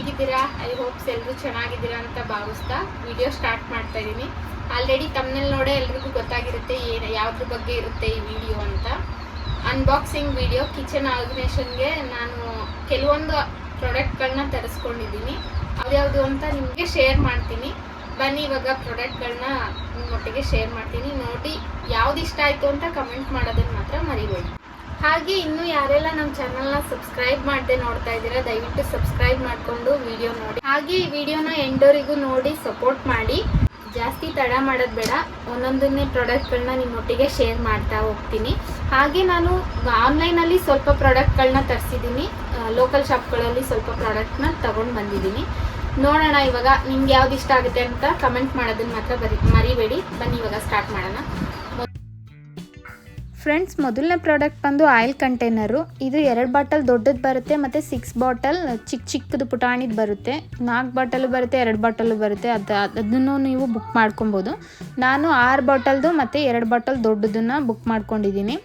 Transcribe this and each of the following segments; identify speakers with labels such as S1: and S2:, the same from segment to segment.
S1: ಹೇಗಿದ್ದೀರಾ? I hopes ಎಲ್ಲರೂ ಚೆನ್ನಾಗಿದ್ದೀರಾ ಅಂತ ಭಾವಿಸ್ತಾ ವಿಡಿಯೋ ಸ್ಟಾರ್ಟ್ ಮಾಡ್ತಾ ಇದ್ದೀನಿ. ಆಲ್ರೆಡಿ ತಮ್ಮನೇಲಿ ನೋಡೇ ಎಲ್ರಿಗೂ ಗೊತ್ತಾಗಿರುತ್ತೆ ಯಾವ್ದ್ರ ಬಗ್ಗೆ ಇರುತ್ತೆ ಈ ವಿಡಿಯೋ ಅಂತ. Unboxing video. ಕಿಚನ್ ಆರ್ಗನೈಸೇಷನ್ಗೆ ನಾನು ಕೆಲವೊಂದು ಪ್ರಾಡಕ್ಟ್ಗಳನ್ನ ತರಿಸ್ಕೊಂಡಿದ್ದೀನಿ. ಯಾವ್ಯಾವುದು ಅಂತ ನಿಮಗೆ ಶೇರ್ ಮಾಡ್ತೀನಿ. ಬನ್ನಿ ಇವಾಗ ಪ್ರಾಡಕ್ಟ್ಗಳನ್ನ ನಿಮ್ಮೊಟ್ಟಿಗೆ ಶೇರ್ ಮಾಡ್ತೀನಿ. ನೋಡಿ ಯಾವ್ದು ಇಷ್ಟ ಆಯಿತು ಅಂತ ಕಮೆಂಟ್ ಮಾಡೋದನ್ನ ಮಾತ್ರ ಮರಿಬೇಡಿ. ಹಾಗೆ ಇನ್ನೂ ಯಾರೆಲ್ಲ ನಮ್ಮ ಚಾನಲ್ನ ಸಬ್ಸ್ಕ್ರೈಬ್ ಮಾಡದೆ ನೋಡ್ತಾ ಇದ್ದೀರಾ, ದಯವಿಟ್ಟು ಸಬ್ಸ್ಕ್ರೈಬ್ ಮಾಡಿಕೊಂಡು ವಿಡಿಯೋ ನೋಡಿ. ಹಾಗೆ ಈ ವಿಡಿಯೋನ ಎಂಡೋರಿಗೂ ನೋಡಿ ಸಪೋರ್ಟ್ ಮಾಡಿ. ಜಾಸ್ತಿ ತಡ ಮಾಡೋದು ಬೇಡ, ಒಂದೊಂದನ್ನೇ ಪ್ರಾಡಕ್ಟ್ಗಳನ್ನ ನಿಮ್ಮೊಟ್ಟಿಗೆ ಶೇರ್ ಮಾಡ್ತಾ ಹೋಗ್ತೀನಿ. ಹಾಗೆ ನಾನು ಆನ್ಲೈನಲ್ಲಿ ಸ್ವಲ್ಪ ಪ್ರಾಡಕ್ಟ್ಗಳನ್ನ ತರಿಸಿದ್ದೀನಿ, ಲೋಕಲ್ ಶಾಪ್ಗಳಲ್ಲಿ ಸ್ವಲ್ಪ ಪ್ರಾಡಕ್ಟ್ನ ತಗೊಂಡು ಬಂದಿದ್ದೀನಿ. ನೋಡೋಣ ಇವಾಗ ನಿಮ್ಗೆ ಯಾವ್ದು ಇಷ್ಟ ಆಗುತ್ತೆ ಅಂತ ಕಮೆಂಟ್ ಮಾಡೋದನ್ನ ಮಾತ್ರ ಮರಿಬೇಡಿ. ಬನ್ನಿ ಇವಾಗ ಸ್ಟಾರ್ಟ್ ಮಾಡೋಣ. ಫ್ರೆಂಡ್ಸ್, ಮೊದಲನೇ ಪ್ರಾಡಕ್ಟ್ ಬಂದು ಆಯಿಲ್ ಕಂಟೈನರು. ಇದು 2 ಬಾಟಲ್ ದೊಡ್ಡದು ಬರುತ್ತೆ ಮತ್ತು 6 ಬಾಟಲ್ ಚಿಕ್ಕದು ಪುಟಾಣಿದು ಬರುತ್ತೆ. 4 ಬಾಟಲು ಬರುತ್ತೆ, 2 ಬಾಟಲು ಬರುತ್ತೆ. ಅದನ್ನು ನೀವು ಬುಕ್ ಮಾಡ್ಕೊಬೋದು. ನಾನು 6 ಬಾಟಲ್ದು ಮತ್ತು 2 ಬಾಟಲ್ ದೊಡ್ಡದನ್ನು ಬುಕ್ ಮಾಡ್ಕೊಂಡಿದ್ದೀನಿ.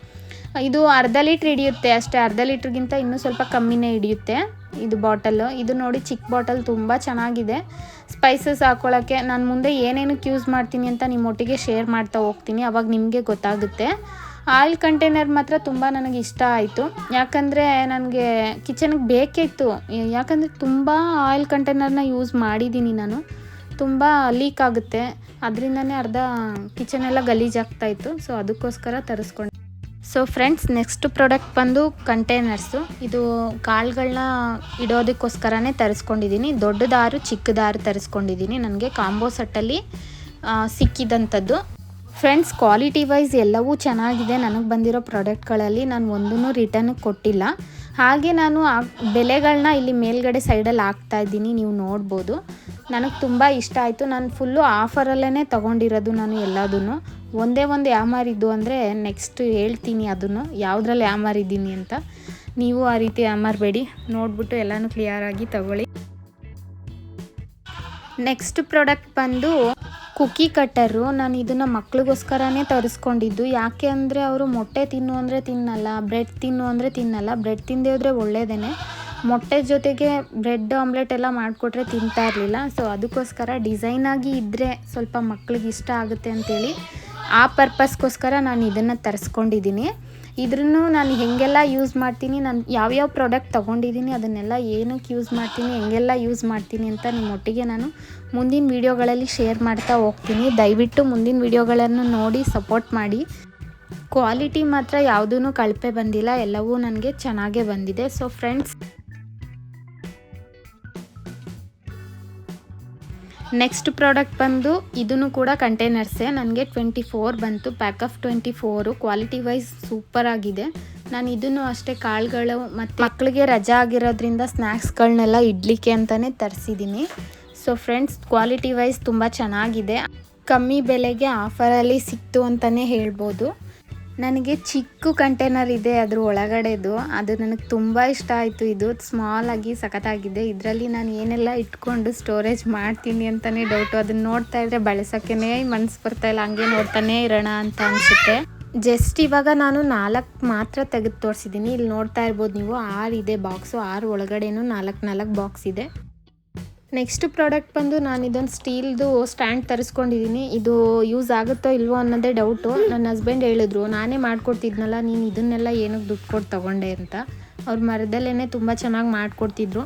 S1: ಇದು ಅರ್ಧ ಲೀಟ್ರ್ ಹಿಡಿಯುತ್ತೆ ಅಷ್ಟೇ, ಅರ್ಧ ಲೀಟ್ರಿಗಿಂತ ಇನ್ನೂ ಸ್ವಲ್ಪ ಕಮ್ಮಿನೇ ಹಿಡಿಯುತ್ತೆ ಇದು ಬಾಟಲ್ಲು. ಇದು ನೋಡಿ ಚಿಕ್ಕ ಬಾಟಲ್ ತುಂಬ ಚೆನ್ನಾಗಿದೆ. ಸ್ಪೈಸಸ್ ಹಾಕ್ಕೊಳ್ಳೋಕ್ಕೆ ನಾನು ಮುಂದೆ ಏನೇನಕ್ಕೆ ಯೂಸ್ ಮಾಡ್ತೀನಿ ಅಂತ ನಿಮ್ಮೊಟ್ಟಿಗೆ ಶೇರ್ ಮಾಡ್ತಾ ಹೋಗ್ತೀನಿ, ಅವಾಗ ನಿಮಗೆ ಗೊತ್ತಾಗುತ್ತೆ. ಆಯಿಲ್ ಕಂಟೈನರ್ ಮಾತ್ರ ತುಂಬ ನನಗೆ ಇಷ್ಟ ಆಯಿತು, ಯಾಕಂದರೆ ನನಗೆ ಕಿಚನ್ಗೆ ಬೇಕೇ ಇತ್ತು. ಯಾಕಂದರೆ ತುಂಬ ಆಯಿಲ್ ಕಂಟೈನರ್ನ ಯೂಸ್ ಮಾಡಿದ್ದೀನಿ ನಾನು. ತುಂಬ ಲೀಕ್ ಆಗುತ್ತೆ, ಅದರಿಂದನೇ ಅರ್ಧ ಕಿಚನೆಲ್ಲ ಗಲೀಜಾಗ್ತಾಯಿತ್ತು. ಸೊ ಅದಕ್ಕೋಸ್ಕರ ತರಿಸ್ಕೊಂಡೆ. ಸೊ ಫ್ರೆಂಡ್ಸ್, ನೆಕ್ಸ್ಟ್ ಪ್ರಾಡಕ್ಟ್ ಬಂದು ಕಂಟೈನರ್ಸು. ಇದು ಕಾಳುಗಳನ್ನ ಇಡೋದಕ್ಕೋಸ್ಕರನೇ ತರಿಸ್ಕೊಂಡಿದ್ದೀನಿ. ದೊಡ್ಡದಾರು ಚಿಕ್ಕದಾರು ತರಿಸ್ಕೊಂಡಿದ್ದೀನಿ. ನನಗೆ ಕಾಂಬೋ ಸೆಟ್ಟಲ್ಲಿ ಸಿಕ್ಕಿದಂಥದ್ದು. ಫ್ರೆಂಡ್ಸ್, ಕ್ವಾಲಿಟಿ ವೈಸ್ ಎಲ್ಲವೂ ಚೆನ್ನಾಗಿದೆ. ನನಗೆ ಬಂದಿರೋ ಪ್ರಾಡಕ್ಟ್ಗಳಲ್ಲಿ ನಾನು ಒಂದೂ ರಿಟರ್ನಿಗೆ ಕೊಟ್ಟಿಲ್ಲ. ಹಾಗೆ ನಾನು ಬೆಲೆಗಳನ್ನ ಇಲ್ಲಿ ಮೇಲ್ಗಡೆ ಸೈಡಲ್ಲಿ ಹಾಕ್ತಾಯಿದ್ದೀನಿ, ನೀವು ನೋಡ್ಬೋದು. ನನಗೆ ತುಂಬ ಇಷ್ಟ ಆಯಿತು. ನಾನು ಫುಲ್ಲು ಆಫರಲ್ಲೇ ತೊಗೊಂಡಿರೋದು ನಾನು ಎಲ್ಲದೂ. ಒಂದೇ ಒಂದು ಯಾಮಾರಿದ್ದು ಅಂದರೆ ನೆಕ್ಸ್ಟ್ ಹೇಳ್ತೀನಿ ಅದನ್ನು ಯಾವುದ್ರಲ್ಲಿ ಯಾಮಾರಿದ್ದೀನಿ ಅಂತ. ನೀವು ಆ ರೀತಿ ಯಾಮಾರಬೇಡಿ, ನೋಡಿಬಿಟ್ಟು ಎಲ್ಲನೂ ಕ್ಲಿಯರಾಗಿ ತಗೊಳ್ಳಿ. ನೆಕ್ಸ್ಟ್ ಪ್ರಾಡಕ್ಟ್ ಬಂದು ಕುಕ್ಕಿ ಕಟ್ಟರು. ನಾನು ಇದನ್ನು ಮಕ್ಳಿಗೋಸ್ಕರನೇ ತರಿಸ್ಕೊಂಡಿದ್ದು. ಯಾಕೆ ಅಂದರೆ ಅವರು ಮೊಟ್ಟೆ ತಿನ್ನು ಅಂದರೆ ತಿನ್ನಲ್ಲ, ಬ್ರೆಡ್ ತಿನ್ನು ಅಂದರೆ ತಿನ್ನಲ್ಲ. ಬ್ರೆಡ್ ತಿಂದೇ ಹೋದರೆ ಒಳ್ಳೆಯದೇ, ಮೊಟ್ಟೆ ಜೊತೆಗೆ ಬ್ರೆಡ್ ಆಮ್ಲೆಟ್ ಎಲ್ಲ ಮಾಡಿಕೊಟ್ರೆ ತಿಂತಾ ಇರಲಿಲ್ಲ. ಸೊ ಅದಕ್ಕೋಸ್ಕರ ಡಿಸೈನಾಗಿ ಇದ್ದರೆ ಸ್ವಲ್ಪ ಮಕ್ಳಿಗೆ ಇಷ್ಟ ಆಗುತ್ತೆ ಅಂಥೇಳಿ ಆ ಪರ್ಪಸ್ಗೋಸ್ಕರ ನಾನು ಇದನ್ನು ತರಿಸ್ಕೊಂಡಿದ್ದೀನಿ. ಇದ್ರೂ ನಾನು ಹೇಗೆಲ್ಲ ಯೂಸ್ ಮಾಡ್ತೀನಿ, ನಾನು ಯಾವ್ಯಾವ ಪ್ರಾಡಕ್ಟ್ ತೊಗೊಂಡಿದ್ದೀನಿ ಅದನ್ನೆಲ್ಲ ಏನಕ್ಕೆ ಯೂಸ್ ಮಾಡ್ತೀನಿ, ಹೆಂಗೆಲ್ಲ ಯೂಸ್ ಮಾಡ್ತೀನಿ ಅಂತ ನಿಮ್ಮೊಟ್ಟಿಗೆ ನಾನು ಮುಂದಿನ ವೀಡಿಯೋಗಳಲ್ಲಿ ಶೇರ್ ಮಾಡ್ತಾ ಹೋಗ್ತೀನಿ. ದಯವಿಟ್ಟು ಮುಂದಿನ ವೀಡಿಯೋಗಳನ್ನು ನೋಡಿ ಸಪೋರ್ಟ್ ಮಾಡಿ. ಕ್ವಾಲಿಟಿ ಮಾತ್ರ ಯಾವುದೂ ಕಳಪೆ ಬಂದಿಲ್ಲ, ಎಲ್ಲವೂ ನನಗೆ ಚೆನ್ನಾಗೇ ಬಂದಿದೆ. ಸೊ ಫ್ರೆಂಡ್ಸ್, ನೆಕ್ಸ್ಟ್ ಪ್ರಾಡಕ್ಟ್ ಬಂದು ಇದನ್ನು ಕೂಡ ಕಂಟೈನರ್ಸೇ. ನನಗೆ 24 ಬಂತು, pack of 24. Quality wise super ಆಗಿದೆ. ನಾನು ಇದನ್ನು ಅಷ್ಟೇ ಕಾಳುಗಳು ಮತ್ತು ಮಕ್ಕಳಿಗೆ ರಜಾ ಆಗಿರೋದ್ರಿಂದ ಸ್ನ್ಯಾಕ್ಸ್ಗಳನ್ನೆಲ್ಲ ಇಡ್ಲಿಕ್ಕೆ ಅಂತಲೇ ತರಿಸಿದ್ದೀನಿ. ಸೊ ಫ್ರೆಂಡ್ಸ್, ಕ್ವಾಲಿಟಿ ವೈಸ್ ತುಂಬ ಚೆನ್ನಾಗಿದೆ. ಕಮ್ಮಿ ಬೆಲೆಗೆ ಆಫರಲ್ಲಿ ಸಿಕ್ತು ಅಂತಲೇ ಹೇಳ್ಬೋದು. ನನಗೆ ಚಿಕ್ಕ ಕಂಟೈನರ್ ಇದೆ ಅದ್ರ ಒಳಗಡೆದು, ಅದು ನನಗೆ ತುಂಬ ಇಷ್ಟ ಆಯಿತು. ಇದು ಸ್ಮಾಲಾಗಿ ಸಖತ್ತಾಗಿದೆ. ಇದರಲ್ಲಿ ನಾನು ಏನೆಲ್ಲ ಇಟ್ಕೊಂಡು ಸ್ಟೋರೇಜ್ ಮಾಡ್ತೀನಿ ಅಂತಲೇ ಡೌಟು. ಅದನ್ನು ನೋಡ್ತಾ ಇದ್ದರೆ ಬಳಸೋಕ್ಕೇ ಮನಸ್ಸು ಬರ್ತಾಯಿಲ್ಲ, ಹಂಗೆ ನೋಡ್ತಾನೇ ಇರೋಣ ಅಂತ ಅನಿಸುತ್ತೆ. ಜಸ್ಟ್ ಇವಾಗ ನಾನು 4 ಮಾತ್ರ ತೆಗೆದು ತೋರಿಸಿದ್ದೀನಿ. ಇಲ್ಲಿ ನೋಡ್ತಾ ಇರ್ಬೋದು ನೀವು, 6 ಇದೆ ಬಾಕ್ಸು. 6 ಒಳಗಡೆನೂ 4 ಬಾಕ್ಸ್ ಇದೆ. ನೆಕ್ಸ್ಟ್ ಪ್ರಾಡಕ್ಟ್ ಬಂದು ನಾನು ಇದೊಂದು ಸ್ಟೀಲ್ದು ಸ್ಟ್ಯಾಂಡ್ ತರಿಸ್ಕೊಂಡಿದ್ದೀನಿ. ಇದು ಯೂಸ್ ಆಗುತ್ತೋ ಇಲ್ವೋ ಅನ್ನೋದೇ ಡೌಟು. ನನ್ನ ಹಸ್ಬೆಂಡ್ ಹೇಳಿದ್ರು, ನಾನೇ ಮಾಡಿಕೊಡ್ತಿದ್ನಲ್ಲ, ನೀನು ಇದನ್ನೆಲ್ಲ ಏನಕ್ಕೆ ದುಡ್ಡು ಕೊಟ್ಟು ತೊಗೊಂಡೆ ಅಂತ. ಅವ್ರ ಮರದಲ್ಲೇ ತುಂಬ ಚೆನ್ನಾಗಿ ಮಾಡಿಕೊಡ್ತಿದ್ರು.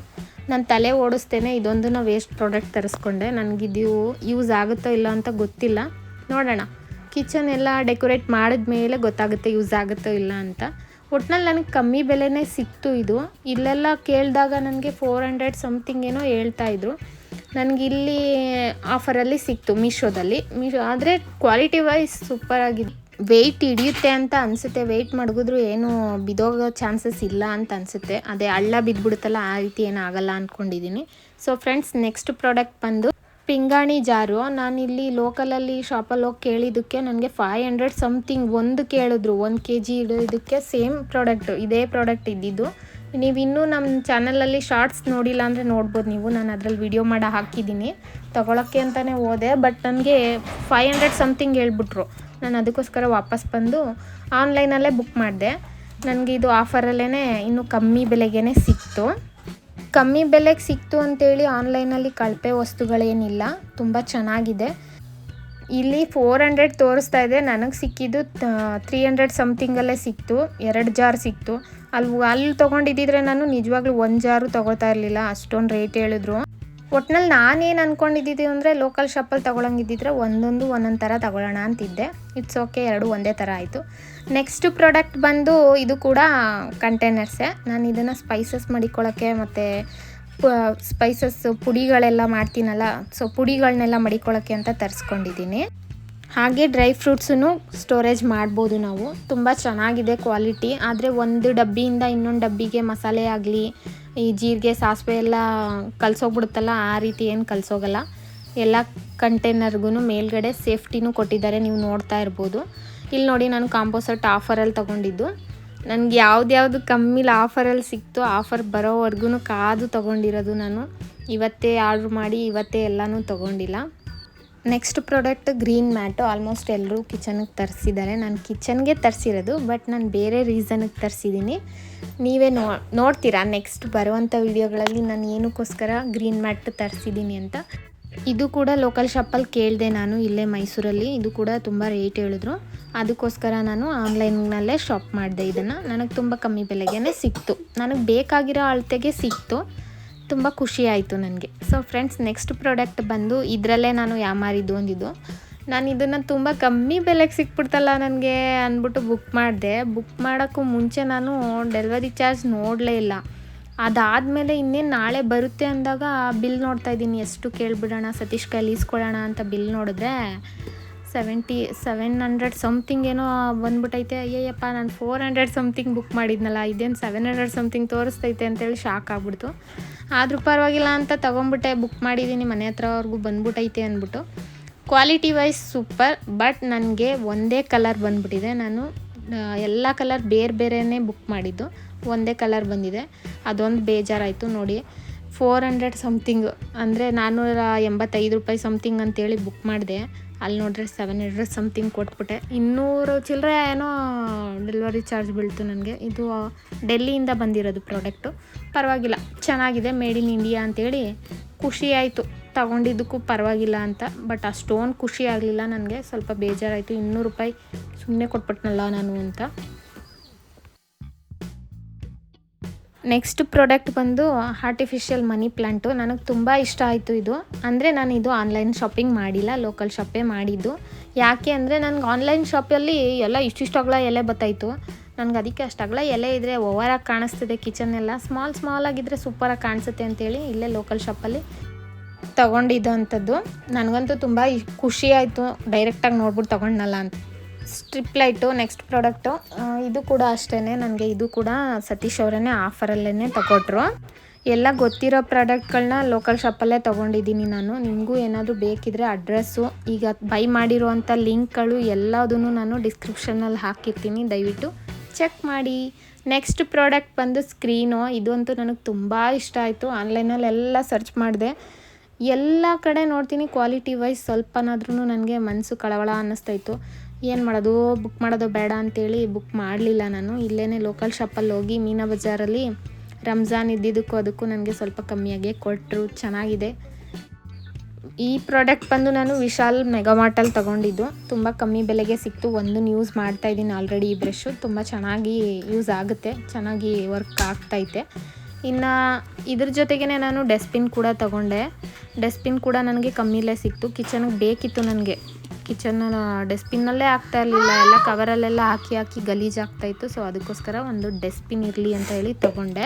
S1: ನಾನು ತಲೆ ಓಡಿಸ್ತೇನೆ ಇದೊಂದನ್ನು ವೇಸ್ಟ್ ಪ್ರಾಡಕ್ಟ್ ತರಿಸ್ಕೊಂಡೆ. ನನಗಿದು ಯೂಸ್ ಆಗುತ್ತೋ ಇಲ್ಲ ಅಂತ ಗೊತ್ತಿಲ್ಲ, ನೋಡೋಣ. ಕಿಚನ್ ಎಲ್ಲ ಡೆಕೋರೇಟ್ ಮಾಡಿದ್ಮೇಲೆ ಗೊತ್ತಾಗುತ್ತೆ ಯೂಸ್ ಆಗುತ್ತೋ ಇಲ್ಲ ಅಂತ. ಒಟ್ನಲ್ಲಿ ನನಗೆ ಕಮ್ಮಿ ಬೆಲೆನೇ ಸಿಕ್ತು ಇದು. ಇಲ್ಲೆಲ್ಲ ಕೇಳಿದಾಗ ನನಗೆ 400 ಸಮಥಿಂಗ್ ಏನೋ ಹೇಳ್ತಾಯಿದ್ರು. ನನಗಿಲ್ಲಿ ಆಫರಲ್ಲಿ ಸಿಕ್ತು ಮೀಶೋದಲ್ಲಿ. ಆದರೆ ಕ್ವಾಲಿಟಿ ವೈಸ್ ಸೂಪರಾಗಿದೆ. ವೆಯ್ಟ್ ಹಿಡಿಯುತ್ತೆ ಅಂತ ಅನಿಸುತ್ತೆ. ವೆಯ್ಟ್ ಮಡಗಿದ್ರು ಏನು ಬಿದೋಗೋ ಚಾನ್ಸಸ್ ಇಲ್ಲ ಅಂತ ಅನಿಸುತ್ತೆ. ಅದೇ ಹಳ್ಳ ಬಿದ್ದುಬಿಡುತ್ತಲ್ಲ, ಆ ರೀತಿ ಏನಾಗಲ್ಲ ಅಂದ್ಕೊಂಡಿದ್ದೀನಿ. ಸೊ ಫ್ರೆಂಡ್ಸ್, ನೆಕ್ಸ್ಟ್ ಪ್ರಾಡಕ್ಟ್ ಬಂದು ಪಿಂಗಾಣಿ ಜಾರು. ನಾನಿಲ್ಲಿ ಲೋಕಲಲ್ಲಿ ಶಾಪಲ್ಲಿ ಹೋಗಿ ಕೇಳಿದ್ದಕ್ಕೆ ನನಗೆ 500 ಸಮಥಿಂಗ್ ಒಂದು ಕೇಳಿದ್ರು. 1 kg ಇದಕ್ಕೆ ಸೇಮ್ ಪ್ರಾಡಕ್ಟು, ಇದೇ ಪ್ರಾಡಕ್ಟ್ ಇದ್ದಿದ್ದು. ನೀವು ಇನ್ನೂ ನಮ್ಮ ಚಾನಲಲ್ಲಿ ಶಾರ್ಟ್ಸ್ ನೋಡಿಲ್ಲ ಅಂದರೆ ನೋಡ್ಬೋದು ನೀವು. ನಾನು ಅದರಲ್ಲಿ ವಿಡಿಯೋ ಮಾಡಿ ಹಾಕಿದ್ದೀನಿ. ತೊಗೊಳಕ್ಕೆ ಅಂತಲೇ ಹೋದೆ, ಬಟ್ ನನಗೆ 500 ಸಮಥಿಂಗ್ ಹೇಳ್ಬಿಟ್ರು. ನಾನು ಅದಕ್ಕೋಸ್ಕರ ವಾಪಸ್ ಬಂದು ಆನ್ಲೈನಲ್ಲೇ ಬುಕ್ ಮಾಡಿದೆ. ನನಗೆ ಇದು ಆಫರಲ್ಲೇ ಇನ್ನೂ ಕಮ್ಮಿ ಬೆಲೆಗೇ ಸಿಕ್ತು. ಕಮ್ಮಿ ಬೆಲೆಗೆ ಸಿಕ್ತು ಅಂತೇಳಿ ಆನ್ಲೈನಲ್ಲಿ ಕಳಪೆ ವಸ್ತುಗಳೇನಿಲ್ಲ, ತುಂಬ ಚೆನ್ನಾಗಿದೆ. ಇಲ್ಲಿ 400 ತೋರಿಸ್ತಾ ಇದೆ, ನನಗೆ ಸಿಕ್ಕಿದ್ದು 300 ಸಮಥಿಂಗಲ್ಲೇ ಸಿಕ್ತು. 2 ಜಾರ್ ಸಿಕ್ತು. ಅಲ್ಲಿ ತೊಗೊಂಡಿದ್ದಿದ್ರೆ ನಾನು ನಿಜವಾಗ್ಲೂ 1 ಜಾರು ತೊಗೊಳ್ತಾ ಇರಲಿಲ್ಲ, ಅಷ್ಟೊಂದು ರೇಟ್ ಹೇಳಿದ್ರು. ಒಟ್ನಲ್ಲಿ ನಾನೇನು ಅಂದ್ಕೊಂಡಿದ್ದಿದ್ದು ಅಂದರೆ ಲೋಕಲ್ ಶಾಪಲ್ಲಿ ತೊಗೊಳಂಗಿದ್ದಿದ್ರೆ ಒಂದೊಂದು ಒಂದೊಂದು ಥರ ತೊಗೊಳ್ಳೋಣ ಅಂತಿದ್ದೆ. ಇಟ್ಸ್ ಓಕೆ, ಎರಡು ಒಂದೇ ಥರ ಆಯಿತು. ನೆಕ್ಸ್ಟ್ ಪ್ರಾಡಕ್ಟ್ ಬಂದು ಇದು ಕೂಡ ಕಂಟೈನರ್ಸೇ. ನಾನು ಇದನ್ನು ಸ್ಪೈಸಸ್ ಮಡಿಕೊಳ್ಳೋಕ್ಕೆ ಮತ್ತು ಸ್ಪೈಸಸ್ ಪುಡಿಗಳೆಲ್ಲ ಮಾಡ್ತೀನಲ್ಲ, ಸೊ ಪುಡಿಗಳನ್ನೆಲ್ಲ ಮಡಿಕೊಳ್ಳೋಕ್ಕೆ ಅಂತ ತರಿಸ್ಕೊಂಡಿದ್ದೀನಿ. ಹಾಗೆ ಡ್ರೈ ಫ್ರೂಟ್ಸನ್ನು ಸ್ಟೋರೇಜ್ ಮಾಡ್ಬೋದು ನಾವು. ತುಂಬ ಚೆನ್ನಾಗಿದೆ ಕ್ವಾಲಿಟಿ. ಆದರೆ ಒಂದು ಡಬ್ಬಿಯಿಂದ ಇನ್ನೊಂದು ಡಬ್ಬಿಗೆ ಮಸಾಲೆ ಆಗಲಿ, ಈ ಜೀರಿಗೆ ಸಾಸಿವೆ ಎಲ್ಲ ಕಲಸೋಗ್ಬಿಡುತ್ತಲ್ಲ, ಆ ರೀತಿ ಏನು ಕಲಸೋಗಲ್ಲ. ಎಲ್ಲ ಕಂಟೈನರ್ಗೂ ಮೇಲ್ಗಡೆ ಸೇಫ್ಟಿನೂ ಕೊಟ್ಟಿದ್ದಾರೆ, ನೀವು ನೋಡ್ತಾ ಇರ್ಬೋದು. ಇಲ್ಲಿ ನೋಡಿ, ನಾನು ಕಾಂಬೋ ಸೆಟ್ ಆಫರಲ್ಲಿ ತೊಗೊಂಡಿದ್ದು. ನನಗೆ ಯಾವ್ದು ಕಮ್ಮಿಲಿ ಆಫರಲ್ಲಿ ಸಿಕ್ತು, ಆಫರ್ ಬರೋವರೆಗೂ ಕಾದು ತೊಗೊಂಡಿರೋದು. ನಾನು ಇವತ್ತೇ ಆರ್ಡ್ರ್ ಮಾಡಿ ಇವತ್ತೇ ಎಲ್ಲನೂ ತೊಗೊಂಡಿಲ್ಲ. Next product green mat. Almost ಎಲ್ಲರೂ ಕಿಚನ್ಗೆ ತರಿಸಿದ್ದಾರೆ. ನಾನು ಕಿಚನ್ಗೆ ತರಿಸಿರೋದು, ಬಟ್ ನಾನು ಬೇರೆ ರೀಸನ್ಗೆ ತರಿಸಿದ್ದೀನಿ. ನೀವೇ ನೋಡ್ತೀರಾ ನೆಕ್ಸ್ಟ್ ಬರುವಂಥ ವೀಡಿಯೋಗಳಲ್ಲಿ ನಾನು ಏನಕ್ಕೋಸ್ಕರ ಗ್ರೀನ್ ಮ್ಯಾಟ್ ತರಿಸಿದ್ದೀನಿ ಅಂತ. ಇದು ಕೂಡ ಲೋಕಲ್ ಶಾಪಲ್ಲಿ ಕೇಳಿದೆ ನಾನು, ಇಲ್ಲೇ ಮೈಸೂರಲ್ಲಿ. ಇದು ಕೂಡ ತುಂಬ ರೇಟ್ ಹೇಳಿದ್ರು, ಅದಕ್ಕೋಸ್ಕರ ನಾನು ಆನ್ಲೈನ್ನಲ್ಲೇ ಶಾಪ್ ಮಾಡಿದೆ. ಇದನ್ನು ನನಗೆ ತುಂಬ ಕಮ್ಮಿ ಬೆಲೆಗೇ ಸಿಕ್ತು, ನನಗೆ ಬೇಕಾಗಿರೋ ಅಳತೆಗೆ ಸಿಕ್ತು. ತುಂಬ ಖುಷಿ ಆಯಿತು ನನಗೆ. ಸೊ ಫ್ರೆಂಡ್ಸ್, ನೆಕ್ಸ್ಟ್ ಪ್ರಾಡಕ್ಟ್ ಬಂದು ಇದರಲ್ಲೇ ನಾನು ಯಾಮಾರಿದ್ದು ಒಂದಿದ್ದು. ನಾನು ಇದನ್ನು ತುಂಬ ಕಮ್ಮಿ ಬೆಲೆಗೆ ಸಿಕ್ಬಿಡ್ತಲ್ಲ ನನಗೆ ಅಂದ್ಬಿಟ್ಟು ಬುಕ್ ಮಾಡಿದೆ. ಬುಕ್ ಮಾಡೋಕ್ಕೂ ಮುಂಚೆ ನಾನು ಡೆಲಿವರಿ ಚಾರ್ಜ್ ನೋಡಲೇ ಇಲ್ಲ. ಅದಾದಮೇಲೆ ಇನ್ನೇನು ನಾಳೆ ಬರುತ್ತೆ ಅಂದಾಗ ಬಿಲ್ ನೋಡ್ತಾಯಿದ್ದೀನಿ, ಎಷ್ಟು ಕೇಳಿಬಿಡೋಣ ಸತೀಶ್ ಕೈಲಿ ಈಸ್ಕೊಳ್ಳೋಣ ಅಂತ ಬಿಲ್ ನೋಡಿದ್ರೆ 700 ಸಮಥಿಂಗ್ ಏನೋ ಬಂದ್ಬಿಟ್ಟೈತೆ. ಅಯ್ಯಪ್ಪ, ನಾನು 400 ಸಮಥಿಂಗ್ ಬುಕ್ ಮಾಡಿದ್ನಲ್ಲ, ಇದೇನು 700 ಸಮಥಿಂಗ್ ತೋರಿಸ್ತೈತೆ ಅಂತೇಳಿ ಶಾಕ್ ಆಗ್ಬಿಡ್ತು. ಆದರೂ ಪರವಾಗಿಲ್ಲ ಅಂತ ತೊಗೊಂಬಿಟ್ಟೆ, ಬುಕ್ ಮಾಡಿದ್ದೀನಿ, ಮನೆ ಹತ್ರವರೆಗೂ ಬಂದ್ಬಿಟ್ಟೈತೆ ಅಂದ್ಬಿಟ್ಟು. ಕ್ವಾಲಿಟಿ ವೈಸ್ ಸೂಪರ್, ಬಟ್ ನನಗೆ ಒಂದೇ ಕಲರ್ ಬಂದ್ಬಿಟ್ಟಿದೆ. ನಾನು ಎಲ್ಲ ಕಲರ್ ಬೇರೆ ಬೇರೆಯೇ ಬುಕ್ ಮಾಡಿದ್ದು, ಒಂದೇ ಕಲರ್ ಬಂದಿದೆ. ಅದೊಂದು ಬೇಜಾರಾಯಿತು ನೋಡಿ. 400 ಸಮಥಿಂಗ್ ಅಂದರೆ 485 ರೂಪಾಯಿ ಸಮಥಿಂಗ್ ಅಂತೇಳಿ ಬುಕ್ ಮಾಡಿದೆ. ಅಲ್ಲಿ ನೋಡಿದ್ರೆ 700 ಸಮಥಿಂಗ್ ಕೊಟ್ಬಿಟ್ಟೆ. 200 ಚಿಲ್ಲರೆ ಏನೋ ಡೆಲಿವರಿ ಚಾರ್ಜ್ ಬೀಳ್ತು ನನಗೆ. ಇದು ಡೆಲ್ಲಿಯಿಂದ ಬಂದಿರೋದು ಪ್ರಾಡಕ್ಟು. ಪರವಾಗಿಲ್ಲ, ಚೆನ್ನಾಗಿದೆ, ಮೇಡ್ ಇನ್ ಇಂಡಿಯಾ ಅಂತೇಳಿ ಖುಷಿ ಆಯಿತು ತಗೊಂಡಿದ್ದಕ್ಕೂ ಪರವಾಗಿಲ್ಲ ಅಂತ. ಬಟ್ ಅಷ್ಟೊಂದು ಖುಷಿ ಆಗಲಿಲ್ಲ ನನಗೆ, ಸ್ವಲ್ಪ ಬೇಜಾರಾಯಿತು. 200 ರೂಪಾಯಿ ಸುಮ್ಮನೆ ಕೊಟ್ಬಿಟ್ನಲ್ಲ ನಾನು ಅಂತ. ನೆಕ್ಸ್ಟ್ ಪ್ರಾಡಕ್ಟ್ ಬಂದು ಆರ್ಟಿಫಿಷಿಯಲ್ ಮನಿ ಪ್ಲ್ಯಾಂಟು. ನನಗೆ ತುಂಬ ಇಷ್ಟ ಆಯಿತು ಇದು. ಅಂದರೆ ನಾನು ಇದು ಆನ್ಲೈನ್ ಶಾಪಿಂಗ್ ಮಾಡಿಲ್ಲ, ಲೋಕಲ್ ಶಾಪೇ ಮಾಡಿದ್ದು. ಯಾಕೆ ಅಂದರೆ ನನಗೆ ಆನ್ಲೈನ್ ಶಾಪಲ್ಲಿ ಎಲ್ಲ ಇಷ್ಟಿಷ್ಟಗಳ ಎಲೆ ಬತ್ತಾಯಿತು. ನನಗೆ ಅದಕ್ಕೆ ಅಷ್ಟಾಗಲ ಎಲೆ ಇದ್ದರೆ ಓವರಾಗಿ ಕಾಣಿಸ್ತಿದೆ, ಕಿಚನ್ನೆಲ್ಲ ಸ್ಮಾಲ್ ಆಗಿದ್ದರೆ ಸೂಪರಾಗಿ ಕಾಣಿಸುತ್ತೆ ಅಂತೇಳಿ ಇಲ್ಲೇ ಲೋಕಲ್ ಶಾಪಲ್ಲಿ ತೊಗೊಂಡಿದ್ದು ಅಂಥದ್ದು. ನನಗಂತೂ ತುಂಬ ಖುಷಿ ಆಯಿತು, ಡೈರೆಕ್ಟಾಗಿ ನೋಡ್ಬಿಟ್ಟು ತೊಗೊಂಡನಲ್ಲ ಅಂತ. Strip light next product. ಇದು ಕೂಡ ಅಷ್ಟೇ, ನನಗೆ ಇದು ಕೂಡ ಸತೀಶ್ ಅವರೇ ಆಫರಲ್ಲೇ ತಗೊಟ್ರು. ಎಲ್ಲ ಗೊತ್ತಿರೋ ಪ್ರಾಡಕ್ಟ್ಗಳನ್ನ ಲೋಕಲ್ ಶಾಪಲ್ಲೇ ತೊಗೊಂಡಿದ್ದೀನಿ ನಾನು. ನಿಮಗೂ ಏನಾದರೂ ಬೇಕಿದ್ದರೆ ಅಡ್ರೆಸ್ಸು, ಈಗ ಬೈ ಮಾಡಿರುವಂಥ ಲಿಂಕ್ಗಳು ಎಲ್ಲದನ್ನು ನಾನು ಡಿಸ್ಕ್ರಿಪ್ಷನಲ್ಲಿ ಹಾಕಿರ್ತೀನಿ, ದಯವಿಟ್ಟು ಚೆಕ್ ಮಾಡಿ. ನೆಕ್ಸ್ಟ್ ಪ್ರಾಡಕ್ಟ್ ಬಂದು ಸ್ಕ್ರೀನು. ಇದಂತೂ ನನಗೆ ತುಂಬ ಇಷ್ಟ ಆಯಿತು. ಆನ್ಲೈನಲ್ಲಿ ಎಲ್ಲ ಸರ್ಚ್ ಮಾಡಿದೆ, ಎಲ್ಲ ಕಡೆ ನೋಡ್ತೀನಿ, ಕ್ವಾಲಿಟಿ ವೈಸ್ ಸ್ವಲ್ಪನಾದ್ರೂ ನನಗೆ ಮನಸ್ಸು ಕಳವಳ ಅನ್ನಿಸ್ತಾಯಿತ್ತು. ಏನು ಮಾಡೋದು, ಬುಕ್ ಮಾಡೋದು ಬೇಡ ಅಂತೇಳಿ ಬುಕ್ ಮಾಡಲಿಲ್ಲ ನಾನು. ಇಲ್ಲೇ ಲೋಕಲ್ ಶಾಪಲ್ಲಿ ಹೋಗಿ ಮೀನಾ ಬಜಾರಲ್ಲಿ ರಂಜಾನ್ ಇದ್ದಿದ್ದಕ್ಕೂ ಅದಕ್ಕೂ ನನಗೆ ಸ್ವಲ್ಪ ಕಮ್ಮಿಯಾಗೆ ಕೊಟ್ಟರು. ಚೆನ್ನಾಗಿದೆ. ಈ ಪ್ರಾಡಕ್ಟ್ ಬಂದು ನಾನು ವಿಶಾಲ್ ಮೆಗಾಮಾರ್ಟಲ್ಲಿ ತೊಗೊಂಡಿದ್ದು. ತುಂಬ ಕಮ್ಮಿ ಬೆಲೆಗೆ ಸಿಕ್ತು. ಒಂದನ್ನು ಯೂಸ್ ಮಾಡ್ತಾಯಿದ್ದೀನಿ ಆಲ್ರೆಡಿ. ಈ ಬ್ರಷು ತುಂಬ ಚೆನ್ನಾಗಿ ಯೂಸ್ ಆಗುತ್ತೆ, ಚೆನ್ನಾಗಿ ವರ್ಕ್ ಆಗ್ತೈತೆ. ಇನ್ನು ಇದ್ರ ಜೊತೆಗೇ ನಾನು ಡಸ್ಟ್ಬಿನ್ ಕೂಡ ತೊಗೊಂಡೆ. ಡಸ್ಟ್ಬಿನ್ ಕೂಡ ನನಗೆ ಕಮ್ಮಿಲೇ ಸಿಕ್ತು. ಕಿಚನ್ಗೆ ಬೇಕಿತ್ತು ನನಗೆ. ಕಿಚನ್ ಡಸ್ಟ್ಬಿನ್ನಲ್ಲೇ ಆಗ್ತಾ ಇರಲಿಲ್ಲ, ಎಲ್ಲ ಕವರಲ್ಲೆಲ್ಲ ಹಾಕಿ ಗಲೀಜಾಗ್ತಾಯಿತ್ತು. ಸೊ ಅದಕ್ಕೋಸ್ಕರ ಒಂದು ಡಸ್ಟ್ಬಿನ್ ಇರಲಿ ಅಂತ ಹೇಳಿ ತೊಗೊಂಡೆ.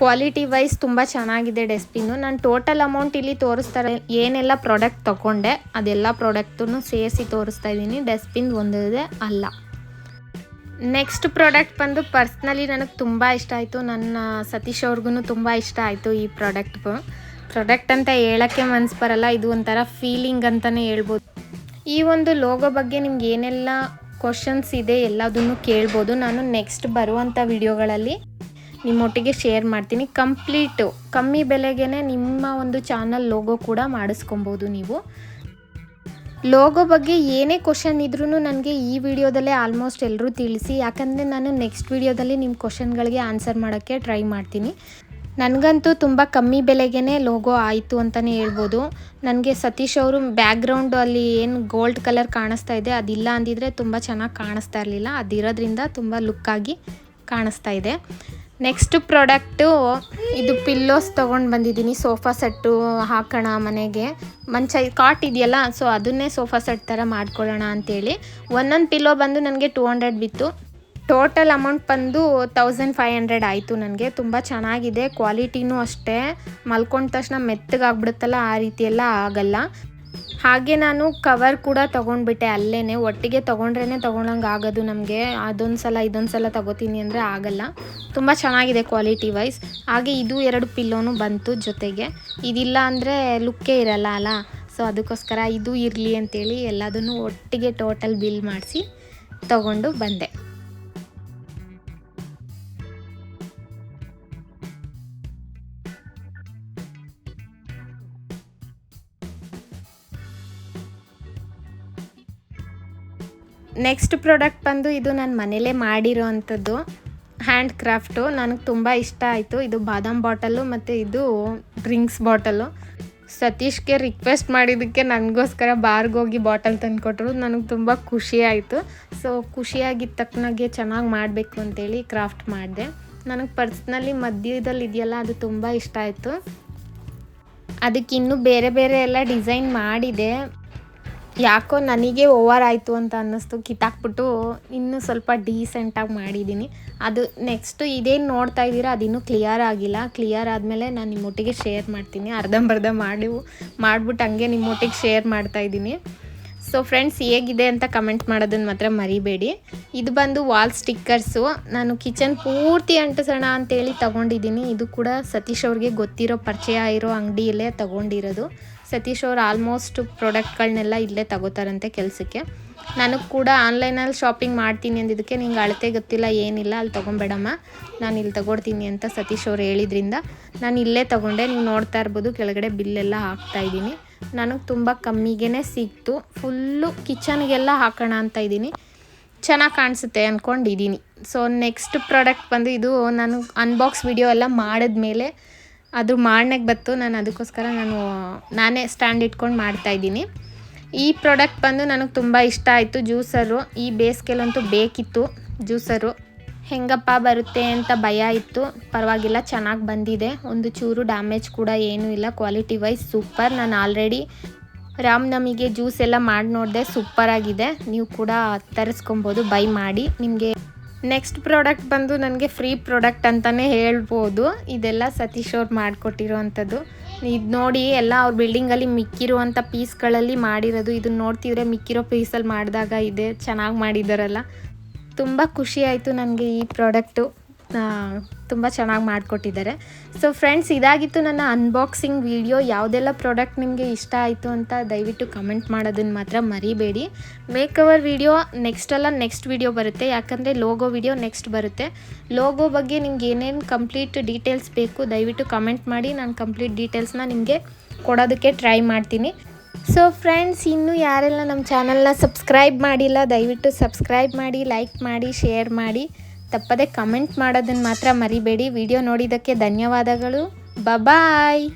S1: ಕ್ವಾಲಿಟಿ ವೈಸ್ ತುಂಬ ಚೆನ್ನಾಗಿದೆ ಡಸ್ಟ್ಬಿನ್ನು. ನಾನು ಟೋಟಲ್ ಅಮೌಂಟ್ ಇಲ್ಲಿ ತೋರಿಸ್ತಾರೆ, ಏನೆಲ್ಲ ಪ್ರಾಡಕ್ಟ್ ತೊಗೊಂಡೆ ಅದೆಲ್ಲ ಪ್ರಾಡಕ್ಟನ್ನು ಸೇರಿಸಿ ತೋರಿಸ್ತಾ ಇದ್ದೀನಿ. ಡಸ್ಟ್ಬಿನ್ ಒಂದಿದೆ ಅಲ್ಲ. ನೆಕ್ಸ್ಟ್ ಪ್ರಾಡಕ್ಟ್ ಬಂದು ಪರ್ಸ್ನಲಿ ನನಗೆ ತುಂಬ ಇಷ್ಟ ಆಯಿತು. ನನ್ನ ಸತೀಶ್ ಅವ್ರಿಗೂ ತುಂಬ ಇಷ್ಟ ಆಯಿತು ಈ ಪ್ರಾಡಕ್ಟ್ ಅಂತ ಹೇಳೋಕ್ಕೆ ಮನಸ್ಸು ಬರಲ್ಲ, ಇದು ಒಂಥರ ಫೀಲಿಂಗ್ ಅಂತಲೇ ಹೇಳ್ಬೋದು. ಈ ಒಂದು ಲೋಗೋ ಬಗ್ಗೆ ನಿಮ್ಗೆ ಏನೆಲ್ಲ ಕ್ವಶನ್ಸ್ ಇದೆ ಎಲ್ಲದನ್ನು ಕೇಳ್ಬೋದು. ನಾನು ನೆಕ್ಸ್ಟ್ ಬರುವಂಥ ವಿಡಿಯೋಗಳಲ್ಲಿ ನಿಮ್ಮೊಟ್ಟಿಗೆ ಶೇರ್ ಮಾಡ್ತೀನಿ. ಕಂಪ್ಲೀಟು ಕಮ್ಮಿ ಬೆಲೆಗೇ ನಿಮ್ಮ ಒಂದು ಚಾನಲ್ ಲೋಗೋ ಕೂಡ ಮಾಡಿಸ್ಕೊಬೋದು ನೀವು. ಲೋಗೋ ಬಗ್ಗೆ ಏನೇ ಕ್ವಶನ್ ಇದ್ರೂ ನನಗೆ ಈ ವಿಡಿಯೋದಲ್ಲೇ ಆಲ್ಮೋಸ್ಟ್ ಎಲ್ಲರೂ ತಿಳಿಸಿ, ಯಾಕಂದರೆ ನಾನು ನೆಕ್ಸ್ಟ್ ವಿಡಿಯೋದಲ್ಲಿ ನಿಮ್ಮ ಕ್ವಶನ್ಗಳಿಗೆ ಆನ್ಸರ್ ಮಾಡೋಕ್ಕೆ ಟ್ರೈ ಮಾಡ್ತೀನಿ. ನನಗಂತೂ ತುಂಬ ಕಮ್ಮಿ ಬೆಲೆಗೇ ಲೋಗೋ ಆಯಿತು ಅಂತಲೇ ಹೇಳ್ಬೋದು. ನನಗೆ ಸತೀಶ್ ಅವರು ಬ್ಯಾಕ್ಗ್ರೌಂಡು ಅಲ್ಲಿ ಏನು ಗೋಲ್ಡ್ ಕಲರ್ ಕಾಣಿಸ್ತಾ ಇದೆ ಅದಿಲ್ಲ ಅಂದಿದ್ರೆ ತುಂಬ ಚೆನ್ನಾಗಿ ಕಾಣಿಸ್ತಾ ಇರಲಿಲ್ಲ. ಅದಿರೋದ್ರಿಂದ ತುಂಬ ಲುಕ್ಕಾಗಿ ಕಾಣಿಸ್ತಾ ಇದೆ. ನೆಕ್ಸ್ಟ್ ಪ್ರಾಡಕ್ಟು ಇದು ಪಿಲ್ಲೋಸ್ ತೊಗೊಂಡು ಬಂದಿದ್ದೀನಿ. ಸೋಫಾ ಸೆಟ್ಟು ಹಾಕೋಣ ಮನೆಗೆ, ಮಂಚ ಕಾಟ್ ಇದೆಯಲ್ಲ, ಸೊ ಅದನ್ನೇ ಸೋಫಾ ಸೆಟ್ ಥರ ಮಾಡ್ಕೊಳ್ಳೋಣ ಅಂಥೇಳಿ. ಒಂದೊಂದು ಪಿಲ್ಲೋ ಬಂದು ನನಗೆ 200 ಬಿತ್ತು. ಟೋಟಲ್ ಅಮೌಂಟ್ ಬಂದು 1500 ಆಯಿತು ನನಗೆ. ತುಂಬ ಚೆನ್ನಾಗಿದೆ, ಕ್ವಾಲಿಟಿನೂ ಅಷ್ಟೇ. ಮಲ್ಕೊಂಡ ತಕ್ಷಣ ಮೆತ್ತಗಾಗ್ಬಿಡುತ್ತಲ್ಲ, ಆ ರೀತಿ ಎಲ್ಲ ಆಗಲ್ಲ. ಹಾಗೆ ನಾನು ಕವರ್ ಕೂಡ ತೊಗೊಂಡ್ಬಿಟ್ಟೆ ಅಲ್ಲೇ. ಒಟ್ಟಿಗೆ ತೊಗೊಂಡ್ರೇ ತೊಗೊಳಂಗೆ ಆಗೋದು ನಮಗೆ. ಅದೊಂದು ಸಲ ಇದೊಂದು ಸಲ ತೊಗೋತೀನಿ ಅಂದರೆ ಆಗಲ್ಲ. ತುಂಬ ಚೆನ್ನಾಗಿದೆ ಕ್ವಾಲಿಟಿ ವೈಸ್. ಹಾಗೆ ಇದು 2 ಪಿಲ್ಲೋನು ಬಂತು ಜೊತೆಗೆ. ಇದಿಲ್ಲ ಅಂದರೆ ಲುಕ್ಕೇ ಇರಲ್ಲ ಅಲ್ಲ, ಸೊ ಅದಕ್ಕೋಸ್ಕರ ಇದು ಇರಲಿ ಅಂತೇಳಿ ಎಲ್ಲದನ್ನು ಒಟ್ಟಿಗೆ ಟೋಟಲ್ ಬಿಲ್ ಮಾಡಿಸಿ ತೊಗೊಂಡು ಬಂದೆ. ನೆಕ್ಸ್ಟ್ ಪ್ರಾಡಕ್ಟ್ ಬಂದು ಇದು ನಾನು ಮನೇಲೇ ಮಾಡಿರೋ ಅಂಥದ್ದು ಹ್ಯಾಂಡ್ ಕ್ರಾಫ್ಟು. ನನಗೆ ತುಂಬ ಇಷ್ಟ ಆಯಿತು. ಇದು ಬಾದಾಮ್ ಬಾಟಲು ಮತ್ತು ಇದು ಡ್ರಿಂಕ್ಸ್ ಬಾಟಲು. ಸತೀಶ್ಗೆ ರಿಕ್ವೆಸ್ಟ್ ಮಾಡಿದ್ದಕ್ಕೆ ನನಗೋಸ್ಕರ ಬಾರ್ಗೋಗಿ ಬಾಟಲ್ ತಂದುಕೊಟ್ರು. ನನಗೆ ತುಂಬ ಖುಷಿ ಆಯಿತು. ಸೊ ಖುಷಿಯಾಗಿದ್ದ ತಕ್ಕನಾಗೆ ಚೆನ್ನಾಗಿ ಮಾಡಬೇಕು ಅಂತೇಳಿ ಕ್ರಾಫ್ಟ್ ಮಾಡಿದೆ. ನನಗೆ ಪರ್ಸ್ನಲಿ ಮಧ್ಯದಲ್ಲಿ ಇದೆಯಲ್ಲ ಅದು ತುಂಬ ಇಷ್ಟ ಆಯಿತು. ಅದಕ್ಕೆ ಇನ್ನೂ ಬೇರೆ ಬೇರೆ ಎಲ್ಲ ಡಿಸೈನ್ ಮಾಡಿದೆ. ಯಾಕೋ ನನಗೆ ಓವರ್ ಆಯಿತು ಅಂತ ಅನ್ನಿಸ್ತು. ಕಿತ್ತಾಕ್ಬಿಟ್ಟು ಇನ್ನೂ ಸ್ವಲ್ಪ ಡೀಸೆಂಟಾಗಿ ಮಾಡಿದ್ದೀನಿ. ಅದು ನೆಕ್ಸ್ಟು ಇದೇನು ನೋಡ್ತಾ ಇದ್ದೀರಾ ಅದಿನ್ನೂ ಕ್ಲಿಯರ್ ಆಗಿಲ್ಲ. ಕ್ಲಿಯರ್ ಆದಮೇಲೆ ನಾನು ನಿಮ್ಮೊಟ್ಟಿಗೆ ಶೇರ್ ಮಾಡ್ತೀನಿ. ಅರ್ಧಂಬರ್ಧ ಮಾಡಿಬಿಟ್ಟು ಹಂಗೆ ನಿಮ್ಮೊಟ್ಟಿಗೆ ಶೇರ್ ಮಾಡ್ತಾಯಿದ್ದೀನಿ. ಸೊ ಫ್ರೆಂಡ್ಸ್, ಹೇಗಿದೆ ಅಂತ ಕಮೆಂಟ್ ಮಾಡೋದನ್ನು ಮಾತ್ರ ಮರಿಬೇಡಿ. ಇದು ಬಂದು ವಾಲ್ ಸ್ಟಿಕ್ಕರ್ಸು. ನಾನು ಕಿಚನ್ ಪೂರ್ತಿ ಅಂಟಿಸೋಣ ಅಂತೇಳಿ ತೊಗೊಂಡಿದ್ದೀನಿ. ಇದು ಕೂಡ ಸತೀಶ್ ಅವ್ರಿಗೆ ಗೊತ್ತಿರೋ ಪರಿಚಯ ಇರೋ ಅಂಗಡಿಯಲ್ಲೇ ತೊಗೊಂಡಿರೋದು. ಸತೀಶ್ ಅವ್ರು ಆಲ್ಮೋಸ್ಟ್ ಪ್ರಾಡಕ್ಟ್ಗಳನ್ನೆಲ್ಲ ಇಲ್ಲೇ ತಗೋತಾರಂತೆ ಕೆಲಸಕ್ಕೆ. ನನಗೆ ಕೂಡ ಆನ್ಲೈನಲ್ಲಿ ಶಾಪಿಂಗ್ ಮಾಡ್ತೀನಿ ಅಂದಿದ್ದಕ್ಕೆ ನಿಂಗೆ ಅಳತೆ ಗೊತ್ತಿಲ್ಲ ಏನಿಲ್ಲ, ಅಲ್ಲಿ ತೊಗೊಬೇಡಮ್ಮ, ನಾನು ಇಲ್ಲಿ ತೊಗೊಡ್ತೀನಿ ಅಂತ ಸತೀಶ್ ಅವ್ರು ಹೇಳಿದ್ರಿಂದ ನಾನು ಇಲ್ಲೇ ತೊಗೊಂಡೆ. ನೀವು ನೋಡ್ತಾ ಇರ್ಬೋದು ಕೆಳಗಡೆ ಬಿಲ್ಲೆಲ್ಲ ಹಾಕ್ತಾಯಿದ್ದೀನಿ. ನನಗೆ ತುಂಬ ಕಮ್ಮಿಗೇ ಸಿಕ್ತು. ಫುಲ್ಲು ಕಿಚನ್ಗೆಲ್ಲ ಹಾಕೋಣ ಅಂತ ಇದ್ದೀನಿ. ಚೆನ್ನಾಗಿ ಕಾಣಿಸುತ್ತೆ ಅಂದ್ಕೊಂಡಿದ್ದೀನಿ. ಸೊ ನೆಕ್ಸ್ಟ್ ಪ್ರಾಡಕ್ಟ್ ಬಂದು ಇದು ನಾನು ಅನ್ಬಾಕ್ಸ್ ವಿಡಿಯೋ ಎಲ್ಲ ಮಾಡಿದ್ಮೇಲೆ ಅದು ಮಾರನೆಗೆ ಬಂತು. ನಾನು ಅದಕ್ಕೋಸ್ಕರ ನಾನೇ ಸ್ಟ್ಯಾಂಡ್ ಇಟ್ಕೊಂಡು ಮಾಡ್ತಾಯಿದ್ದೀನಿ. ಈ ಪ್ರಾಡಕ್ಟ್ ಬಂದು ನನಗೆ ತುಂಬ ಇಷ್ಟ ಆಯಿತು. ಜ್ಯೂಸರು ಈ ಬೇಸಿಗೆಲಂತೂ ಬೇಕಿತ್ತು. ಜ್ಯೂಸರು ಹೆಂಗಪ್ಪ ಬರುತ್ತೆ ಅಂತ ಭಯ ಇತ್ತು. ಪರವಾಗಿಲ್ಲ, ಚೆನ್ನಾಗಿ ಬಂದಿದೆ. ಒಂದು ಚೂರು ಡ್ಯಾಮೇಜ್ ಕೂಡ ಏನೂ ಇಲ್ಲ. Quality wise super. ನಾನು ಆಲ್ರೆಡಿ ರಾಮನವಮಿಗೆ ಜ್ಯೂಸ್ ಎಲ್ಲ ಮಾಡಿ ನೋಡಿದೆ, ಸೂಪರಾಗಿದೆ. ನೀವು ಕೂಡ ತರಿಸ್ಕೊಬೋದು, ಬೈ ಮಾಡಿ. ನಿಮಗೆ ನೆಕ್ಸ್ಟ್ ಪ್ರಾಡಕ್ಟ್ ಬಂದು ನನಗೆ ಫ್ರೀ ಪ್ರಾಡಕ್ಟ್ ಅಂತಲೇ ಹೇಳ್ಬೋದು. ಇದೆಲ್ಲ ಸತೀಶ್ ಅವ್ರು ಮಾಡಿಕೊಟ್ಟಿರೋ ಅಂಥದ್ದು. ಇದು ನೋಡಿ, ಎಲ್ಲ ಅವ್ರ ಬಿಲ್ಡಿಂಗಲ್ಲಿ ಮಿಕ್ಕಿರುವಂಥ ಪೀಸ್ಗಳಲ್ಲಿ ಮಾಡಿರೋದು. ಇದನ್ನ ನೋಡ್ತಿದ್ರೆ ಮಿಕ್ಕಿರೋ ಪೀಸಲ್ಲಿ ಮಾಡಿದಾಗ ಇದೆ ಚೆನ್ನಾಗಿ ಮಾಡಿದ್ದಾರಲ್ಲ. ತುಂಬ ಖುಷಿ ಆಯಿತು ನನಗೆ. ಈ ಪ್ರಾಡಕ್ಟು ತುಂಬ ಚೆನ್ನಾಗಿ ಮಾಡಿಕೊಟ್ಟಿದ್ದಾರೆ. ಸೊ ಫ್ರೆಂಡ್ಸ್, ಇದಾಗಿತ್ತು ನನ್ನ ಅನ್ಬಾಕ್ಸಿಂಗ್ ವಿಡಿಯೋ. ಯಾವುದೆಲ್ಲ ಪ್ರಾಡಕ್ಟ್ ನಿಮಗೆ ಇಷ್ಟ ಆಯಿತು ಅಂತ ದಯವಿಟ್ಟು ಕಮೆಂಟ್ ಮಾಡೋದನ್ನು ಮಾತ್ರ ಮರಿಬೇಡಿ. ಮೇಕವರ್ ವಿಡಿಯೋ ನೆಕ್ಸ್ಟ್ ವಿಡಿಯೋ ಬರುತ್ತೆ, ಯಾಕಂದರೆ ಲೋಗೋ ವಿಡಿಯೋ ನೆಕ್ಸ್ಟ್ ಬರುತ್ತೆ. ಲೋಗೋ ಬಗ್ಗೆ ನಿಮ್ಗೆ ಏನೇನು ಕಂಪ್ಲೀಟ್ ಡೀಟೇಲ್ಸ್ ಬೇಕು ದಯವಿಟ್ಟು ಕಮೆಂಟ್ ಮಾಡಿ. ನಾನು ಕಂಪ್ಲೀಟ್ ಡೀಟೇಲ್ಸ್ನ ನಿಮಗೆ ಕೊಡೋದಕ್ಕೆ ಟ್ರೈ ಮಾಡ್ತೀನಿ. ಸೊ ಫ್ರೆಂಡ್ಸ್, ಇನ್ನೂ ಯಾರೆಲ್ಲ ನಮ್ಮ ಚಾನಲ್ನ ಸಬ್ಸ್ಕ್ರೈಬ್ ಮಾಡಿಲ್ಲ ದಯವಿಟ್ಟು ಸಬ್ಸ್ಕ್ರೈಬ್ ಮಾಡಿ, ಲೈಕ್ ಮಾಡಿ, ಶೇರ್ ಮಾಡಿ. ತಪ್ಪದೆ ಕಮೆಂಟ್ ಮಾಡೋದನ್ನು ಮಾತ್ರ ಮರಿಬೇಡಿ. ವಿಡಿಯೋ ನೋಡಿದ್ದಕ್ಕೆ ಧನ್ಯವಾದಗಳು. ಬಾಯ್.